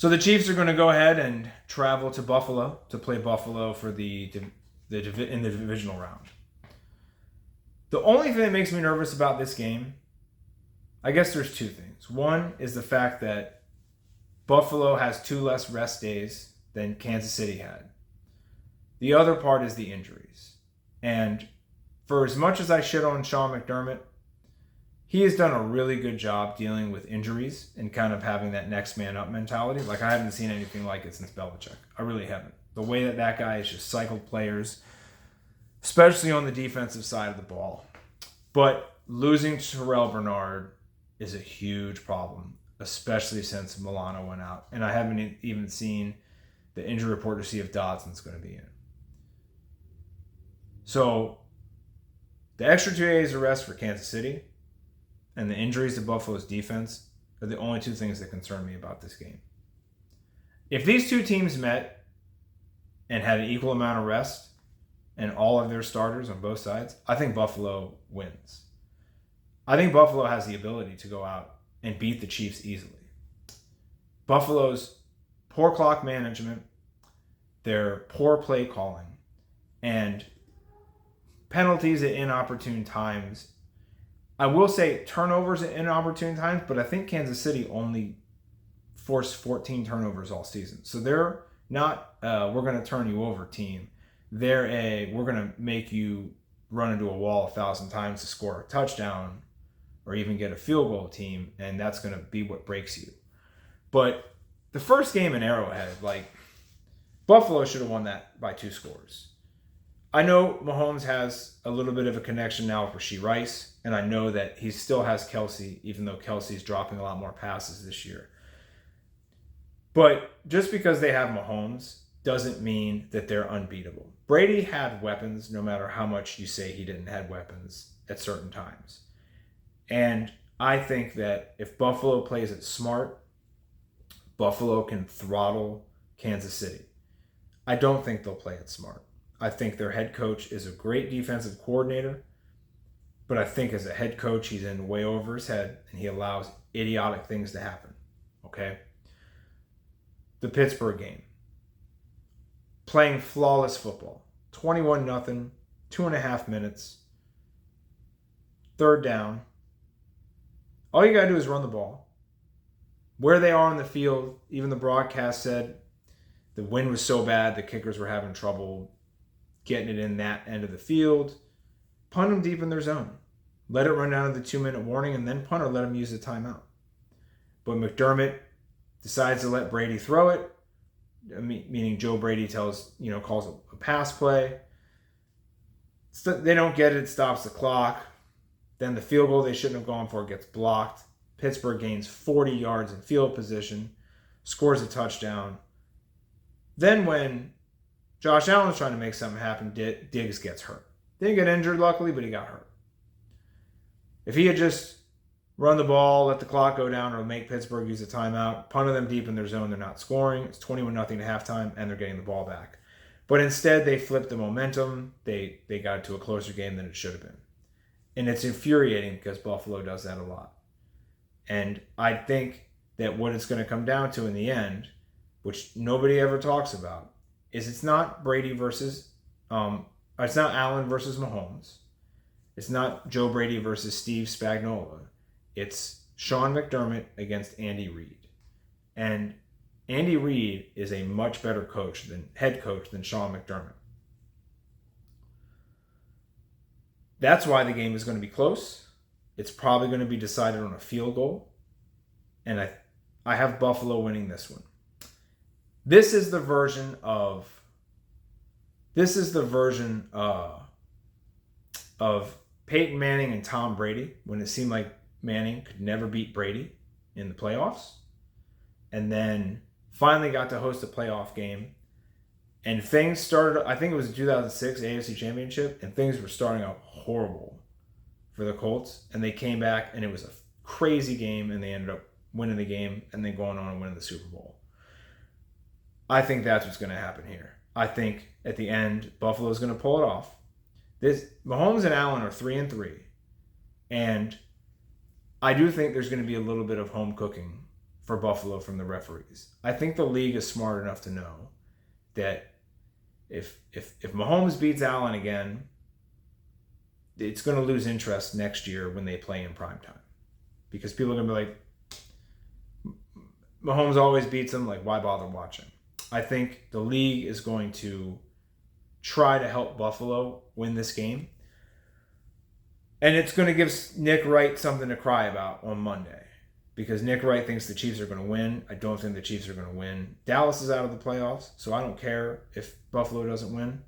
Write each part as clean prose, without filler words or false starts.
So the Chiefs are going to go ahead and travel to Buffalo to play Buffalo for in the divisional round. The only thing that makes me nervous about this game, I guess there's two things. One is the fact that Buffalo has 2 less rest days than Kansas City had. The other part is the injuries. And for as much as I shit on Sean McDermott, he has done a really good job dealing with injuries and kind of having that next man up mentality. Like, I haven't seen anything like it since Belichick. I really haven't. The way that guy has just cycled players, especially on the defensive side of the ball. But losing Terrell Bernard is a huge problem, especially since Milano went out. And I haven't even seen the injury report to see if Dodson's going to be in. So the extra 2 days of rest for Kansas City and the injuries to Buffalo's defense are the only 2 things that concern me about this game. If these 2 teams met and had an equal amount of rest and all of their starters on both sides, I think Buffalo wins. I think Buffalo has the ability to go out and beat the Chiefs easily. Buffalo's poor clock management, their poor play calling, and penalties at inopportune times. I will say turnovers at inopportune times, but I think Kansas City only forced 14 turnovers all season. So they're not we're going to turn you over team. They're we're going to make you run into a wall 1,000 times to score a touchdown or even get a field goal team, and that's going to be what breaks you. But the first game in Arrowhead, Buffalo should have won that by 2 scores. I know Mahomes has a little bit of a connection now with Rashee Rice, and I know that he still has Kelsey, even though Kelsey's dropping a lot more passes this year. But just because they have Mahomes doesn't mean that they're unbeatable. Brady had weapons, no matter how much you say he didn't have weapons at certain times. And I think that if Buffalo plays it smart, Buffalo can throttle Kansas City. I don't think they'll play it smart. I think their head coach is a great defensive coordinator, but I think as a head coach, he's in way over his head and he allows idiotic things to happen. Okay? The Pittsburgh game. Playing flawless football. 21-0, 2.5 minutes. 3rd down. All you got to do is run the ball. Where they are on the field, even the broadcast said the wind was so bad the kickers were having trouble getting it in that end of the field. Punt them deep in their zone. Let it run down to the 2-minute warning and then punt or let them use the timeout. But McDermott decides to let Brady throw it, meaning Joe Brady calls a pass play. So they don't get it, stops the clock. Then the field goal they shouldn't have gone for gets blocked. Pittsburgh gains 40 yards in field position, scores a touchdown. Then when Josh Allen was trying to make something happen, Diggs gets hurt. Didn't get injured, luckily, but he got hurt. If he had just run the ball, let the clock go down, or make Pittsburgh use a timeout, punted them deep in their zone, they're not scoring. It's 21-0 at halftime, and they're getting the ball back. But instead, they flipped the momentum. They got to a closer game than it should have been. And it's infuriating because Buffalo does that a lot. And I think that what it's going to come down to in the end, which nobody ever talks about, is it's not Brady versus, it's not Allen versus Mahomes. It's not Joe Brady versus Steve Spagnuolo. It's Sean McDermott against Andy Reid. And Andy Reid is a much better head coach than Sean McDermott. That's why the game is going to be close. It's probably going to be decided on a field goal. And I have Buffalo winning this one. This is the version of Peyton Manning and Tom Brady when it seemed like Manning could never beat Brady in the playoffs. And then finally got to host a playoff game. And things started, I think it was the 2006 AFC Championship, and things were starting out horrible for the Colts. And they came back, and it was a crazy game, and they ended up winning the game and then going on and winning the Super Bowl. I think that's what's going to happen here. I think at the end, Buffalo's going to pull it off. Mahomes and Allen are 3-3. And I do think there's going to be a little bit of home cooking for Buffalo from the referees. I think the league is smart enough to know that if Mahomes beats Allen again, it's going to lose interest next year when they play in primetime. Because people are going to be like, Mahomes always beats him, like, why bother watching? I think the league is going to try to help Buffalo win this game. And it's going to give Nick Wright something to cry about on Monday. Because Nick Wright thinks the Chiefs are going to win. I don't think the Chiefs are going to win. Dallas is out of the playoffs, so I don't care if Buffalo doesn't win.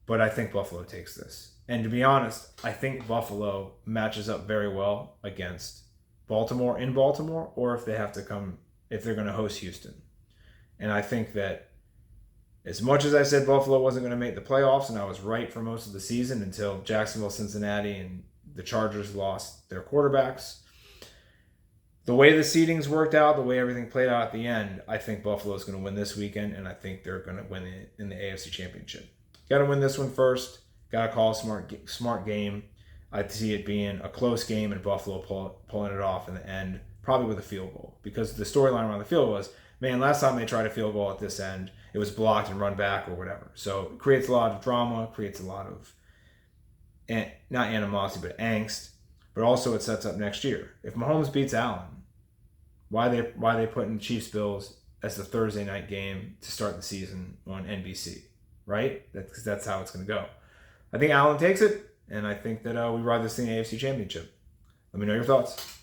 But I think Buffalo takes this. And to be honest, I think Buffalo matches up very well against Baltimore in Baltimore, or if they're going to host Houston. And I think that as much as I said Buffalo wasn't going to make the playoffs, and I was right for most of the season until Jacksonville, Cincinnati, and the Chargers lost their quarterbacks, the way the seedings worked out, the way everything played out at the end, I think Buffalo's going to win this weekend, and I think they're going to win it in the AFC Championship. Got to win this one first. Got to call a smart game. I see it being a close game and Buffalo pulling it off in the end, probably with a field goal. Because the storyline around the field was, man, last time they tried a field goal at this end, it was blocked and run back or whatever. So it creates a lot of drama, creates a lot of, not animosity, but angst. But also it sets up next year. If Mahomes beats Allen, why they putting Chiefs-Bills as the Thursday night game to start the season on NBC, right? That's how it's going to go. I think Allen takes it, and I think that we ride this thing in the AFC Championship. Let me know your thoughts.